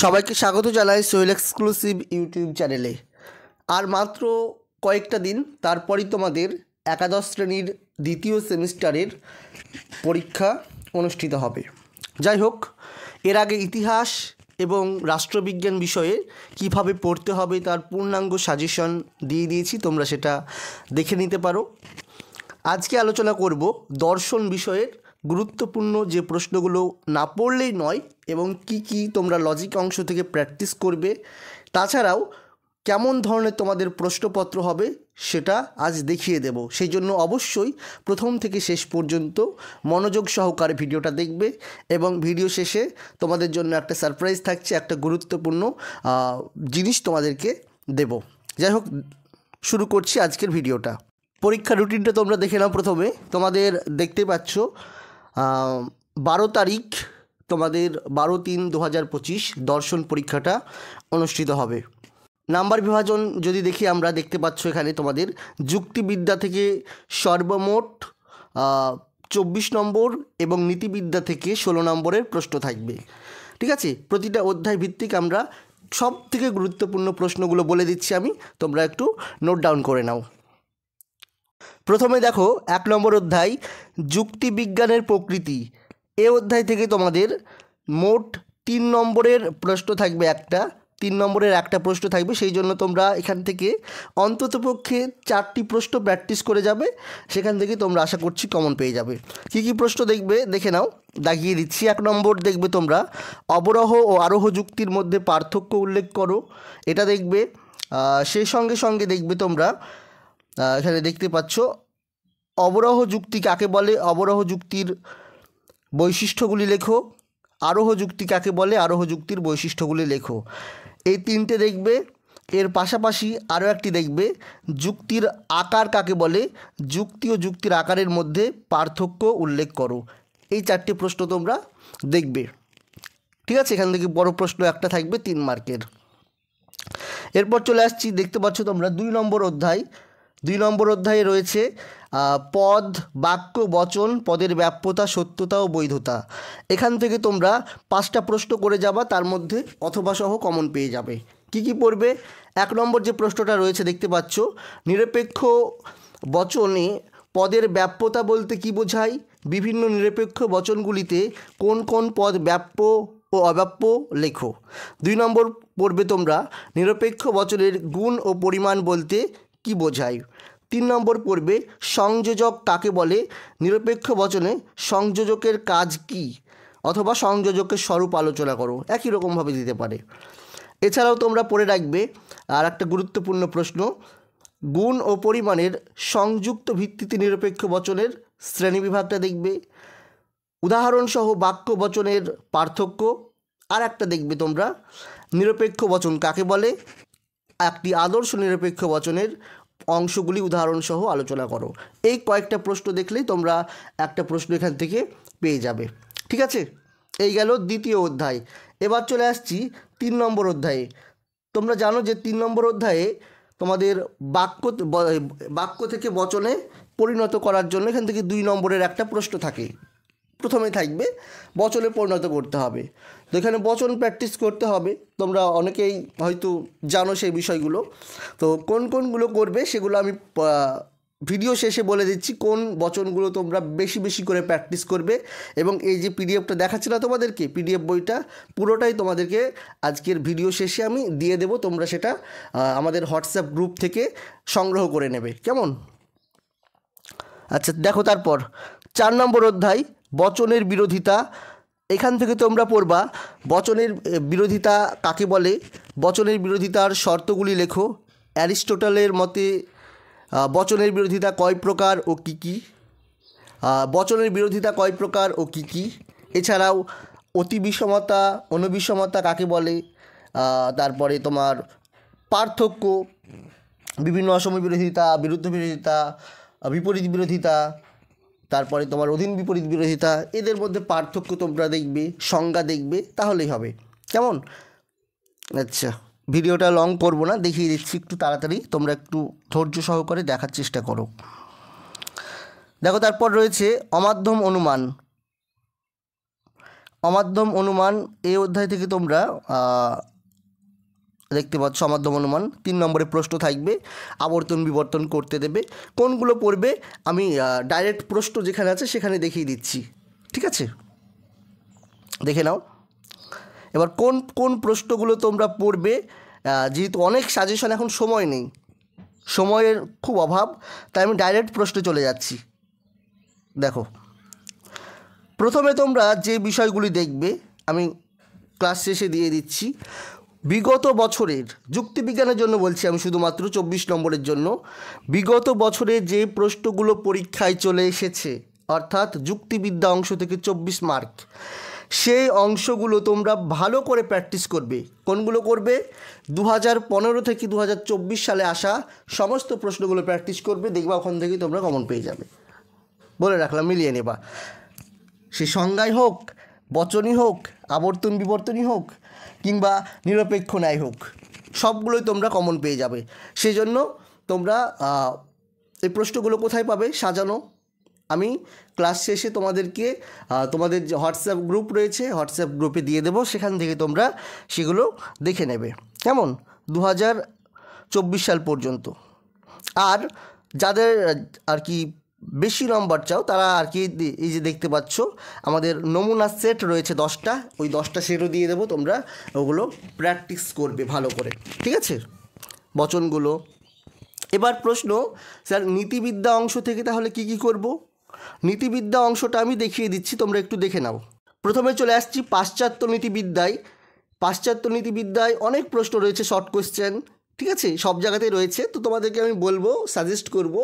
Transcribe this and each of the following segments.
সবাইকে স্বাগত জানাই সোহেল এক্সক্লুসিভ ইউটিউব চ্যানেলে। আর মাত্র কয়েকটা দিন তারপরই তোমাদের একাদশ শ্রেণীর দ্বিতীয় সেমিস্টারের পরীক্ষা অনুষ্ঠিত হবে। যাই হোক, এর আগে ইতিহাস এবং রাষ্ট্রবিজ্ঞান বিষয়ে কিভাবে পড়তে হবে তার পূর্ণাঙ্গ সাজেশন দিয়ে দিয়েছি, তোমরা সেটা দেখে নিতে পারো। আজকে আলোচনা করব দর্শন বিষয়ের গুরুত্বপূর্ণ যে প্রশ্নগুলো না পড়লেই নয় এবং কি তোমরা লজিক অংশ থেকে প্র্যাকটিস করবে, তাছাড়াও কেমন ধরনের তোমাদের প্রশ্নপত্র হবে সেটা আজ দেখিয়ে দেব। সেই জন্য অবশ্যই প্রথম থেকে শেষ পর্যন্ত মনোযোগ সহকারে ভিডিওটা দেখবে এবং ভিডিও শেষে তোমাদের জন্য একটা সারপ্রাইজ থাকছে, একটা গুরুত্বপূর্ণ জিনিস তোমাদেরকে দেব। যাই হোক, শুরু করছি আজকের ভিডিওটা। পরীক্ষার রুটিনটা তোমরা দেখে নাও। প্রথমে তোমাদের দেখতে পাচ্ছ 12 তারিখ তোমাদের 12/3/2025 দর্শন পরীক্ষাটা অনুষ্ঠিত হবে। নাম্বার বিভাজন যদি দেখি আমরা, দেখতে পাচ্ছ এখানে তোমাদের যুক্তিবিদ্যা থেকে সর্বমোট 24 নম্বর এবং নীতিবিদ্যা থেকে 16 নম্বরের প্রশ্ন থাকবে। ঠিক আছে, প্রতিটা অধ্যায় ভিত্তিক আমরা সব থেকে গুরুত্বপূর্ণ প্রশ্নগুলো বলে দিচ্ছি আমি, তোমরা একটু নোট ডাউন করে নাও। প্রথমে দেখো 1 নম্বর অধ্যায় যুক্তিবিজ্ঞানের প্রকৃতি। এ অধ্যায় থেকে তোমাদের মোট 3 নম্বরের প্রশ্ন থাকবে, 3 নম্বরের একটা প্রশ্ন থাকবে। সেই জন্য তোমরা এখান থেকে অন্ততপক্ষে 4টি প্রশ্ন প্র্যাকটিস করে যাবে, সেখান থেকে তোমরা আশা করছি কমন পেয়ে যাবে। কী প্রশ্ন দেখবে দেখে নাও, দেখিয়ে দিচ্ছি। 1 নম্বর দেখবে তোমরা অবরোহ ও আরোহ যুক্তির মধ্যে পার্থক্য উল্লেখ করো, এটা দেখবে। সেই সঙ্গে দেখবে তোমরা এখানে দেখতে পাচ্ছ অবরোহ যুক্তি কাকে বলে, অবরোহ যুক্তির বৈশিষ্ট্যগুলি লেখো। আরোহ যুক্তি কাকে বলে, আরোহ যুক্তির বৈশিষ্ট্যগুলি লেখো। এই 3টে দেখবে। এর পাশাপাশি আরও একটি দেখবে যুক্তির আকার কাকে বলে, যুক্তি ও যুক্তির আকারের মধ্যে পার্থক্য উল্লেখ করো। এই 4টে প্রশ্ন তোমরা দেখবে। ঠিক আছে, এখান থেকে বড় প্রশ্ন একটা থাকবে 3 মার্কের। এরপর চলে আসছি, দেখতে পাচ্ছ তোমরা 2 নম্বর অধ্যায়। 2 নম্বর অধ্যায়ে রয়েছে পদ, বাক্য, বচন, পদের ব্যাপ্যতা, সত্যতা ও বৈধতা। এখান থেকে তোমরা 5টা প্রশ্ন করে যাবা, তার মধ্যে অথবা সহ কমন পেয়ে যাবে। কি পড়বে? 1 নম্বর যে প্রশ্নটা রয়েছে দেখতে পাচ্ছ, নিরপেক্ষ বচনে পদের ব্যাপ্যতা বলতে কি বোঝায়? বিভিন্ন নিরপেক্ষ বচনগুলিতে কোন কোন পদ ব্যাপ্য ও অব্যাপ্য লেখো। 2 নম্বর পড়বে তোমরা নিরপেক্ষ বচনের গুণ ও পরিমাণ বলতে কি বোঝায়। 3 নম্বর পড়বে সংযোজক কাকে বলে, নিরপেক্ষ বচনে সংযোজকের কাজ কি, অথবা সংযোজকের স্বরূপ আলোচনা করো। একই রকমভাবে দিতে পারে। এছাড়াও তোমরা পড়ে রাখবে আর একটা গুরুত্বপূর্ণ প্রশ্ন, গুণ ও পরিমাণের সংযুক্ত ভিত্তিতে নিরপেক্ষ বচনের শ্রেণীবিভাগটা দেখবে। উদাহরণসহ বাক্য বচনের পার্থক্য। আর একটা দেখবে তোমরা নিরপেক্ষ বচন কাকে বলে, একটি আদর্শ নিরপেক্ষ বচনের অংশগুলি উদাহরণসহ আলোচনা করো। এই কয়েকটা প্রশ্ন দেখলেই তোমরা একটা প্রশ্ন এখান থেকে পেয়ে যাবে। ঠিক আছে, এই গেল দ্বিতীয় অধ্যায়। এবার চলে আসছি 3 নম্বর অধ্যায়ে। তোমরা জানো যে 3 নম্বর অধ্যায়ে তোমাদের বাক্য থেকে বচনে পরিণত করার জন্য এখান থেকে 2 নম্বরের একটা প্রশ্ন থাকে। প্রথমে থাকবে বচনে পরিণত করতে হবে, তো এখানে বচন প্র্যাকটিস করতে হবে। তোমরা অনেকেই হয়তো জানো সেই বিষয়গুলো, তো কোনগুলো করবে সেগুলো আমি ভিডিও শেষে বলে দিচ্ছি, কোন বচনগুলো তোমরা বেশি করে প্র্যাকটিস করবে। এবং এই যে পিডিএফটা দেখাচ্ছি না তোমাদেরকে, পিডিএফ বইটা পুরোটাই তোমাদেরকে আজকের ভিডিও শেষে আমি দিয়ে দেবো, তোমরা সেটা আমাদের হোয়াটসঅ্যাপ গ্রুপ থেকে সংগ্রহ করে নেবে, কেমন? আচ্ছা, দেখো তারপর 4 নম্বর অধ্যায় বচনের বিরোধিতা। এখান থেকে তোমরা পড়বা বচনের বিরোধিতা কাকে বলে, বচনের বিরোধিতার শর্তগুলি লেখো। অ্যারিস্টটলের মতে বচনের বিরোধিতা কয় প্রকার ও কী, বচনের বিরোধিতা কয় প্রকার ও কী। এছাড়াও অতিবিষমতা, অনুবিষমতা কাকে বলে, তারপরে তোমার পার্থক্য, বিভিন্ন অসময় বিরোধিতা, বিরুদ্ধ বিরোধিতা, বিপরীত বিরোধিতা, তারপরে তোমার অধীন বিপরীত বিরোধিতা, এদের মধ্যে পার্থক্য তোমরা দেখবে, সংজ্ঞা দেখবে, তাহলেই হবে, কেমন? আচ্ছা, ভিডিওটা লং করব না, দেখিয়ে দিচ্ছি একটু তাড়াতাড়ি, তোমরা একটু ধৈর্য সহকারে দেখার চেষ্টা করো। দেখো তারপর রয়েছে অমাধ্যম অনুমান। অমাধ্যম অনুমান এই অধ্যায় থেকে তোমরা দেখতে পাচ্ছ অমাধ্যম অনুমান 3 নম্বরের প্রশ্ন থাকবে, আবর্তন বিবর্তন করতে দেবে। কোনগুলো পড়বে আমি ডাইরেক্ট প্রশ্ন যেখানে আছে সেখানে দেখিয়ে দিচ্ছি, ঠিক আছে? দেখে নাও এবার কোন কোন প্রশ্নগুলো তোমরা পড়বে। যেহেতু অনেক সাজেশন এখন সময় নেই, সময়ের খুব অভাব, তাই আমি ডাইরেক্ট প্রশ্নে চলে যাচ্ছি। দেখো, প্রথমে তোমরা যে বিষয়গুলি দেখবে আমি ক্লাস শেষে দিয়ে দিচ্ছি। বিগত বছরের, যুক্তিবিজ্ঞানের জন্য বলছি আমি শুধুমাত্র 24 নম্বরের জন্য, বিগত বছরে যে প্রশ্নগুলো পরীক্ষায় চলে এসেছে অর্থাৎ যুক্তিবিদ্যা অংশ থেকে 24 মার্ক, সেই অংশগুলো তোমরা ভালো করে প্র্যাকটিস করবে। কোনগুলো করবে? 2015 থেকে 2024 সালে আসা সমস্ত প্রশ্নগুলো প্র্যাকটিস করবে, দেখবা ওখান থেকেই তোমরা কমন পেয়ে যাবে। বলে রাখলাম, মিলিয়ে নেবা। সে সংজ্ঞাই হোক, বচনই হোক, আবর্তন বিবর্তনই হোক, কিংবা নিরপেক্ষ ন্যায় হোক, সবগুলোই তোমরা কমন পেয়ে যাবে। সেই জন্য তোমরা এই প্রশ্নগুলো কোথায় পাবে সাজানো, আমি ক্লাস শেষে তোমাদেরকে তোমাদের যে হোয়াটসঅ্যাপ গ্রুপ রয়েছে হোয়াটসঅ্যাপ গ্রুপে দিয়ে দেবো, সেখান থেকে তোমরা সেগুলো দেখে নেবে। কেমন? 2024 সাল পর্যন্ত। আর যাদের আর কি বেশি নম্বর চাও তারা আর কি এই যে দেখতে পাচ্ছ আমাদের নমুনা সেট রয়েছে 10টা, ওই 10টা সেটও দিয়ে দেবো, তোমরা ওগুলো প্র্যাকটিস করবে ভালো করে, ঠিক আছে? বচনগুলো। এবার প্রশ্ন, স্যার নীতিবিদ্যা অংশ থেকে তাহলে কি কি করব? নীতিবিদ্যা অংশটা আমি দেখিয়ে দিচ্ছি, তোমরা একটু দেখে নাও। প্রথমে চলে আসছি পাশ্চাত্য নীতিবিদ্যায়। পাশ্চাত্য নীতিবিদ্যায় অনেক প্রশ্ন রয়েছে, শর্ট কোশ্চেন, ঠিক আছে? সব জায়গাতেই রয়েছে। তো তোমাদেরকে আমি বলবো, সাজেস্ট করব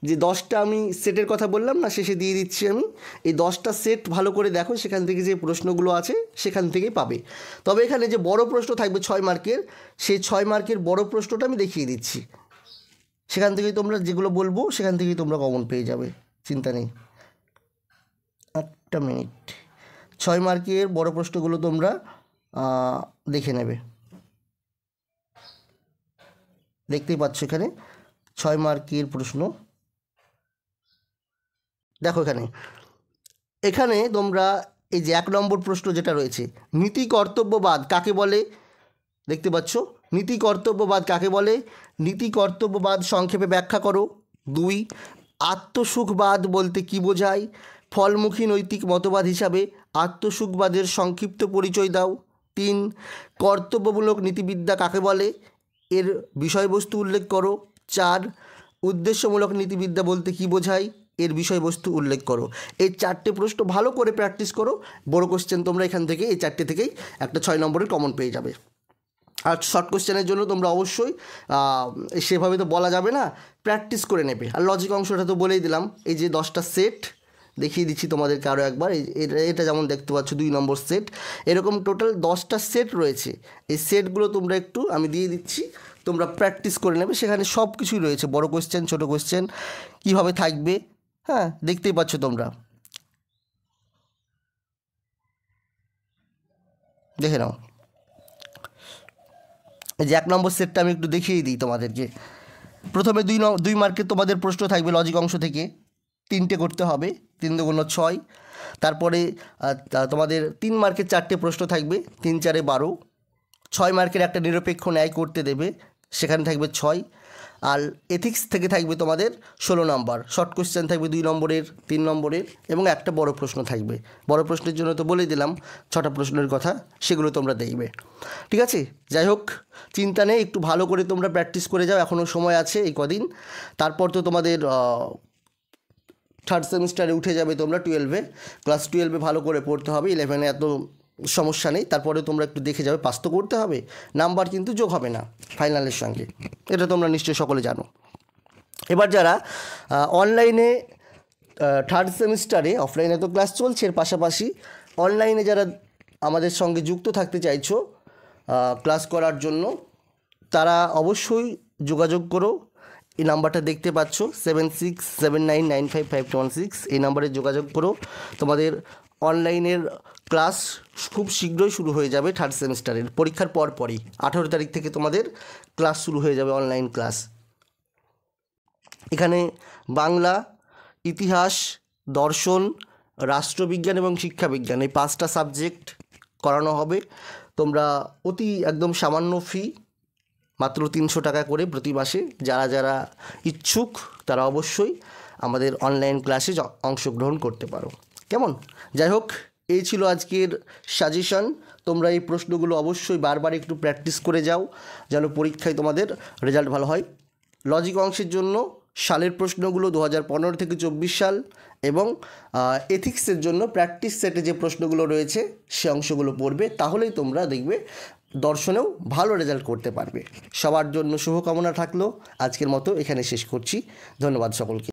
যে 10টা আমি সেটের কথা বললাম না, শেষে দিয়ে দিচ্ছি আমি, এই 10টা সেট ভালো করে দেখো, সেখান থেকে যে প্রশ্নগুলো আছে সেখান থেকেই পাবে। তবে এখানে যে বড় প্রশ্ন থাকবে 6 মার্কের, সেই 6 মার্কের বড় প্রশ্নটা আমি দেখিয়ে দিচ্ছি, সেখান থেকেই তোমরা যেগুলো বলবো সেখান থেকেই তোমরা কমন পেয়ে যাবে, চিন্তা নেই। একটা মিনিট, 6 মার্কের বড় প্রশ্নগুলো তোমরা দেখে নেবে। দেখতেই পাচ্ছ এখানে 6 মার্কের প্রশ্ন, দেখো এখানে এখানে তোমরা এই যে 1 নম্বর প্রশ্ন যেটা রয়েছে, নীতি কর্তব্যবাদ কাকে বলে? দেখতে পাচ্ছ, নীতি কর্তব্যবাদ কাকে বলে? নীতি কর্তব্যবাদ সংক্ষেপে ব্যাখ্যা করো। 2, আত্মসুখবাদ বলতে কি বোঝায়? ফলমুখী নৈতিক মতবাদ হিসাবে আত্মসুখবাদের সংক্ষিপ্ত পরিচয় দাও। 3, কর্তব্যমূলক নীতিবিদ্যা কাকে বলে? এর বিষয়বস্তু উল্লেখ করো। 4, উদ্দেশ্যমূলক নীতিবিদ্যা বলতে কি বোঝায়? এর বিষয়বস্তু উল্লেখ করো। এই 4টে প্রশ্ন ভালো করে প্র্যাকটিস করো, বড় কোশ্চেন তোমরা এখান থেকে এই 4টে থেকেই একটা 6 নম্বরের কমন পেয়ে যাবে। আর শর্ট কোশ্চেনের জন্য তোমরা অবশ্যই সেভাবে তো বলা যাবে না, প্র্যাকটিস করে নেবে। আর লজিক অংশটা তো বলেই দিলাম, এই যে 10টা সেট দেখিয়ে দিচ্ছি তোমাদেরকে আরও একবার। এটা যেমন দেখতে পাচ্ছ 2 নম্বর সেট, এরকম টোটাল 10টা সেট রয়েছে। এই সেটগুলো তোমরা একটু আমি দিয়ে দিচ্ছি, তোমরা প্র্যাকটিস করে নেবে। সেখানে সব কিছুই রয়েছে, বড় কোশ্চেন, ছোটো কোশ্চেন কীভাবে থাকবে, হ্যাঁ দেখতেই পাচ্ছ তোমরা, দেখে নাও। এই যে 1 নম্বর সেটটা আমি একটু দেখিয়ে দিই তোমাদেরকে। প্রথমে 2 মার্কের তোমাদের প্রশ্ন থাকবে লজিক অংশ থেকে, 3টে করতে হবে, 3 × 6। তারপরে তোমাদের 3 মার্কের 4টে প্রশ্ন থাকবে, 3 × 4 = 12। 6 মার্কের একটা নিরপেক্ষ ন্যায় করতে দেবে, সেখানে থাকবে 6। আর এথিক্স থেকে থাকবে তোমাদের 16 নম্বর। শর্ট কোশ্চেন থাকবে 2 নম্বরের, 3 নম্বরের, এবং একটা বড় প্রশ্ন থাকবে। বড় প্রশ্নের জন্য তো বলেই দিলাম 6টা প্রশ্নের কথা, সেগুলো তোমরা দেখবে, ঠিক আছে? যাই হোক, চিন্তা নেই, একটু ভালো করে তোমরা প্র্যাকটিস করে যাও, এখনও সময় আছে এই কদিন। তারপর তো তোমাদের 3rd সেমিস্টারে উঠে যাবে তোমরা 12-এ, ক্লাস 12-এ ভালো করে পড়তে হবে, 11-এ এত সমস্যা নেই। তারপরে তোমরা একটু দেখে যাবে, পাস তো করতে হবে, নাম্বার কিন্তু যোগ হবে না ফাইনালের সঙ্গে, এটা তোমরা নিশ্চয়ই সকলে জানো। এবার যারা অনলাইনে 3rd সেমিস্টারে, অফলাইনে তো ক্লাস চলছে, এর পাশাপাশি অনলাইনে যারা আমাদের সঙ্গে যুক্ত থাকতে চাইছো ক্লাস করার জন্য, তারা অবশ্যই যোগাযোগ করো। এই নাম্বারটা দেখতে পাচ্ছ 7679955116, এই নাম্বারে যোগাযোগ করো। তোমাদের অনলাইনের ক্লাস খুব শীঘ্রই শুরু হয়ে যাবে। 3rd সেমিস্টারের পরীক্ষার পরপরই 18 তারিখ থেকে তোমাদের ক্লাস শুরু হয়ে যাবে, অনলাইন ক্লাস। এখানে বাংলা, ইতিহাস, দর্শন, রাষ্ট্রবিজ্ঞান এবং শিক্ষাবিজ্ঞান এই 5টা সাবজেক্ট করানো হবে। তোমরা অতি একদম সামান্য ফি, মাত্র 300 টাকা করে প্রতি মাসে, যারা যারা ইচ্ছুক তারা অবশ্যই আমাদের অনলাইন ক্লাসে অংশগ্রহণ করতে পারো। কেমন? যাই হোক, এই ছিল আজকের সাজেশন। তোমরা এই প্রশ্নগুলো অবশ্যই বারবার একটু প্র্যাকটিস করে যাও, যেন পরীক্ষায় তোমাদের রেজাল্ট ভালো হয়। লজিক অংশের জন্য সালের প্রশ্নগুলো 2015 থেকে 24 সাল, এবং এথিক্সের জন্য প্র্যাকটিস সেটে যে প্রশ্নগুলো রয়েছে সে অংশগুলো পড়বে, তাহলেই তোমরা দেখবে দর্শনেও ভালো রেজাল্ট করতে পারবে। সবার জন্য শুভকামনা থাকলো। আজকের মতো এখানে শেষ করছি। ধন্যবাদ সকলকে।